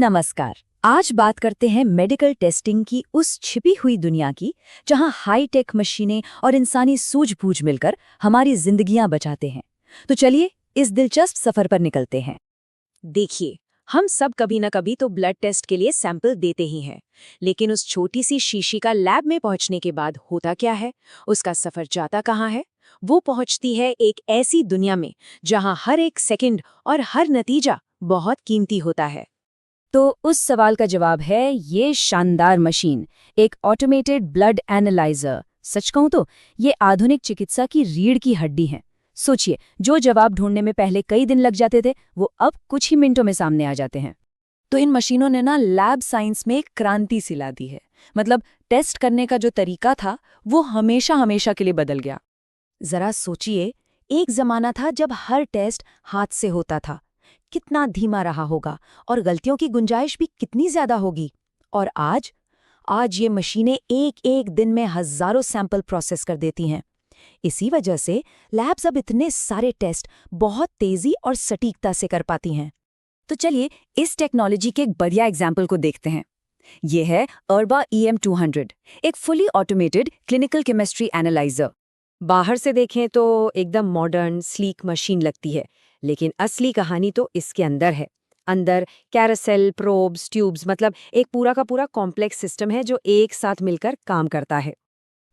नमस्कार। आज बात करते हैं मेडिकल टेस्टिंग की उस छिपी हुई दुनिया की जहां हाई टेक मशीनें और इंसानी सूझबूझ मिलकर हमारी जिंदगियां बचाते हैं। तो चलिए इस दिलचस्प सफर पर निकलते हैं। देखिए, हम सब कभी न कभी तो ब्लड टेस्ट के लिए सैंपल देते ही हैं, लेकिन उस छोटी सी शीशी का लैब में पहुंचने के बाद होता क्या है, उसका सफर जाता कहाँ है? वो पहुंचती है एक ऐसी दुनिया में जहां हर एक सेकंड और हर नतीजा बहुत कीमती होता है। तो उस सवाल का जवाब है ये शानदार मशीन, एक ऑटोमेटेड ब्लड एनालाइजर। सच कहूं तो ये आधुनिक चिकित्सा की रीढ़ की हड्डी है। सोचिए, जो जवाब ढूंढने में पहले कई दिन लग जाते थे वो अब कुछ ही मिनटों में सामने आ जाते हैं। तो इन मशीनों ने ना लैब साइंस में एक क्रांति सी ला दी है। मतलब टेस्ट करने का जो तरीका था वो हमेशा हमेशा के लिए बदल गया। जरा सोचिए, एक जमाना था जब हर टेस्ट हाथ से होता था। कितना धीमा रहा होगा और गलतियों की गुंजाइश भी कितनी ज्यादा होगी। और आज ये मशीनें एक एक दिन में हजारों सैंपल प्रोसेस कर देती हैं। इसी वजह से लैब्स अब इतने सारे टेस्ट बहुत तेजी और सटीकता से कर पाती हैं। तो चलिए इस टेक्नोलॉजी के एक बढ़िया एग्जाम्पल को देखते हैं। ये है अर्बा EM200, एक fully automated clinical chemistry analyser. बाहर से देखें तो एकदम मॉडर्न स्लीक मशीन लगती है, लेकिन असली कहानी तो इसके अंदर है। अंदर कैरोसेल, प्रोब्स, ट्यूब्स, मतलब एक पूरा का पूरा कॉम्प्लेक्स सिस्टम है जो एक साथ मिलकर काम करता है।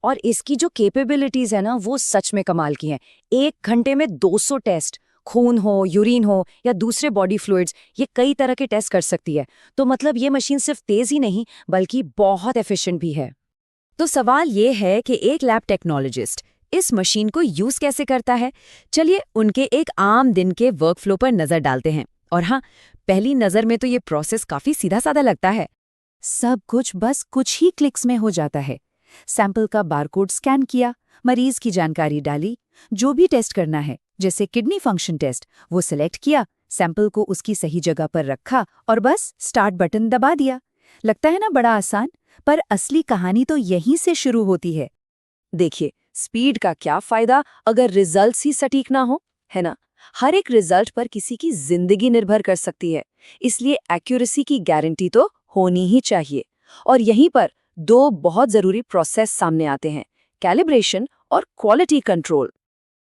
और इसकी जो कैपेबिलिटीज है ना वो सच में कमाल की हैं। 1 घंटे में 200 टेस्ट, खून हो, यूरिन हो या दूसरे बॉडी फ्लूइड्स, ये कई तरह के टेस्ट कर सकती है। तो मतलब ये मशीन सिर्फ तेज ही नहीं बल्कि बहुत एफिशिएंट भी है। तो सवाल ये है कि एक लैब टेक्नोलॉजिस्ट इस मशीन को यूज कैसे करता है। चलिए उनके एक आम दिन के वर्कफ्लो पर नजर डालते हैं। और हाँ, पहली नजर में तो ये प्रोसेस काफी सीधा साधा लगता है। सब कुछ बस कुछ ही क्लिक्स में हो जाता है। सैंपल का बारकोड स्कैन किया, मरीज की जानकारी डाली, जो भी टेस्ट करना है जैसे किडनी फंक्शन टेस्ट वो सिलेक्ट किया, सैंपल को उसकी सही जगह पर रखा और बस स्टार्ट बटन दबा दिया। लगता है ना बड़ा आसान, पर असली कहानी तो यहीं से शुरू होती है। देखिए, स्पीड का क्या फायदा अगर रिजल्ट्स ही सटीक ना हो, है ना? हर एक रिजल्ट पर किसी की जिंदगी निर्भर कर सकती है, इसलिए एक्यूरेसी की गारंटी तो होनी ही चाहिए। और यहीं पर दो बहुत जरूरी प्रोसेस सामने आते हैं, कैलिब्रेशन और क्वालिटी कंट्रोल।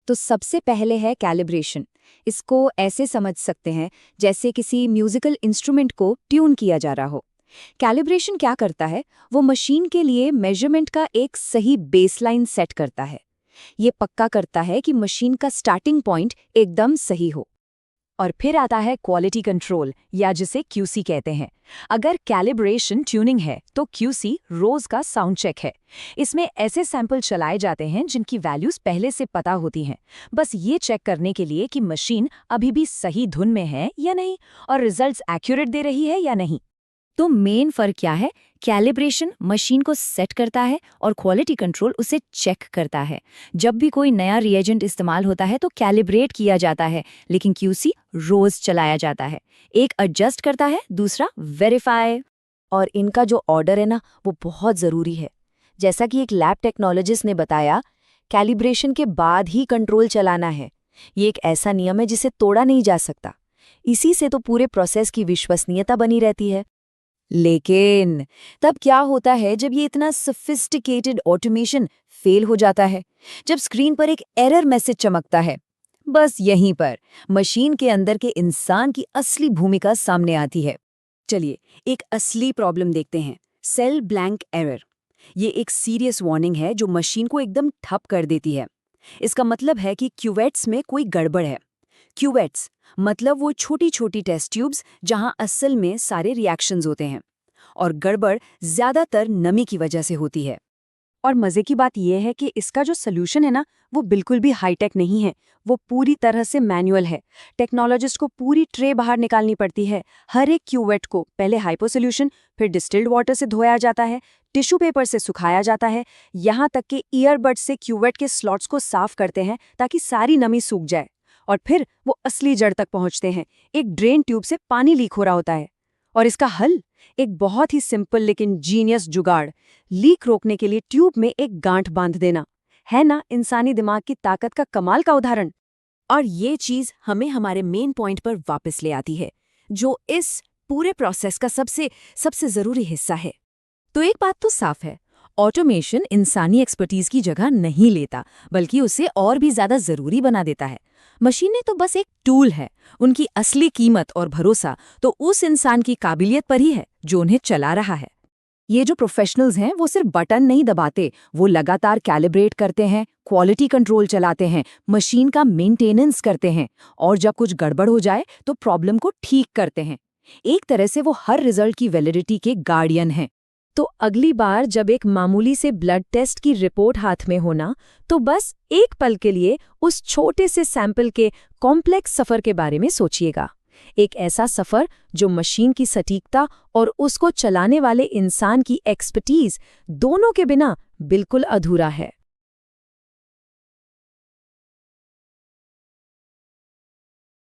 तो सबसे पहले है कैलिब्रेशन। इसको ऐसे समझ सकते हैं जैसे किसी म्यूजिकल इंस्ट्रूमेंट को ट्यून किया जा रहा हो। कैलिब्रेशन क्या करता है, वो मशीन के लिए मेजरमेंट का एक सही बेसलाइन सेट करता है। ये पक्का करता है कि मशीन का स्टार्टिंग पॉइंट एकदम सही हो। और फिर आता है क्वालिटी कंट्रोल, या जिसे QC कहते हैं। अगर कैलिब्रेशन ट्यूनिंग है तो QC रोज का साउंड चेक है। इसमें ऐसे सैंपल चलाए जाते हैं जिनकी वैल्यूज पहले से पता होती हैं, बस ये चेक करने के लिए कि मशीन अभी भी सही धुन में है या नहीं और रिजल्ट्स एक्यूरेट दे रही है या नहीं। तो मेन फर्क क्या है, कैलिब्रेशन मशीन को सेट करता है और क्वालिटी कंट्रोल उसे चेक करता है। जब भी कोई नया रिएजेंट इस्तेमाल होता है तो कैलिब्रेट किया जाता है, लेकिन QC रोज चलाया जाता है। एक एडजस्ट करता है, दूसरा वेरीफाई। और इनका जो ऑर्डर है ना वो बहुत ज़रूरी है। जैसा कि एक लैब टेक्नोलॉजिस्ट ने बताया, कैलिब्रेशन के बाद ही कंट्रोल चलाना है। ये एक ऐसा नियम है जिसे तोड़ा नहीं जा सकता। इसी से तो पूरे प्रोसेस की विश्वसनीयता बनी रहती है। लेकिन तब क्या होता है जब ये इतना सोफिस्टिकेटेड ऑटोमेशन फेल हो जाता है, जब स्क्रीन पर एक एरर मैसेज चमकता है। बस यहीं पर मशीन के अंदर के इंसान की असली भूमिका सामने आती है। चलिए एक असली प्रॉब्लम देखते हैं, सेल ब्लैंक एरर। ये एक सीरियस वार्निंग है जो मशीन को एकदम ठप कर देती है। इसका मतलब है कि क्यूवेट्स में कोई गड़बड़ है। क्यूवेट्स मतलब वो छोटी छोटी टेस्ट ट्यूब्स जहां असल में सारे रिएक्शंस होते हैं। और गड़बड़ ज्यादातर नमी की वजह से होती है। और मजे की बात यह है कि इसका जो सोल्यूशन है ना वो बिल्कुल भी हाईटेक नहीं है, वो पूरी तरह से मैनुअल है। टेक्नोलॉजिस्ट को पूरी ट्रे बाहर निकालनी पड़ती है। हर एक क्यूवेट को पहले हाइपो सोल्यूशन, फिर डिस्टिल्ड वाटर से धोया जाता है, टिश्यू पेपर से सुखाया जाता है, यहाँ तक कि ईयरबड से क्यूवेट के स्लॉट्स को साफ करते हैं ताकि सारी नमी सूख जाए। और फिर वो असली जड़ तक पहुंचते हैं। एक ड्रेन ट्यूब से पानी लीक हो रहा होता है। और इसका हल एक बहुत ही सिंपल लेकिन जीनियस जुगाड़, लीक रोकने के लिए ट्यूब में एक गांठ बांध देना। है ना इंसानी दिमाग की ताकत का कमाल का उदाहरण। और ये चीज हमें हमारे मेन पॉइंट पर वापस ले आती है, जो इस पूरे प्रोसेस का सबसे ज़रूरी हिस्सा है। तो एक बात तो साफ है, ऑटोमेशन इंसानी एक्सपर्टीज की जगह नहीं लेता, बल्कि उसे और भी ज़्यादा ज़रूरी बना देता है। मशीनें तो बस एक टूल है, उनकी असली कीमत और भरोसा तो उस इंसान की काबिलियत पर ही है जो उन्हें चला रहा है। ये जो प्रोफेशनल्स हैं वो सिर्फ बटन नहीं दबाते, वो लगातार कैलिब्रेट करते हैं, क्वालिटी कंट्रोल चलाते हैं, मशीन का मेंटेनेंस करते हैं, और जब कुछ गड़बड़ हो जाए तो प्रॉब्लम को ठीक करते हैं। एक तरह से वो हर रिजल्ट की वैलिडिटी के गार्डियन हैं। तो अगली बार जब एक मामूली से ब्लड टेस्ट की रिपोर्ट हाथ में होना, तो बस एक पल के लिए उस छोटे से सैंपल के कॉम्प्लेक्स सफ़र के बारे में सोचिएगा। एक ऐसा सफ़र जो मशीन की सटीकता और उसको चलाने वाले इंसान की एक्सपर्टीज दोनों के बिना बिल्कुल अधूरा है।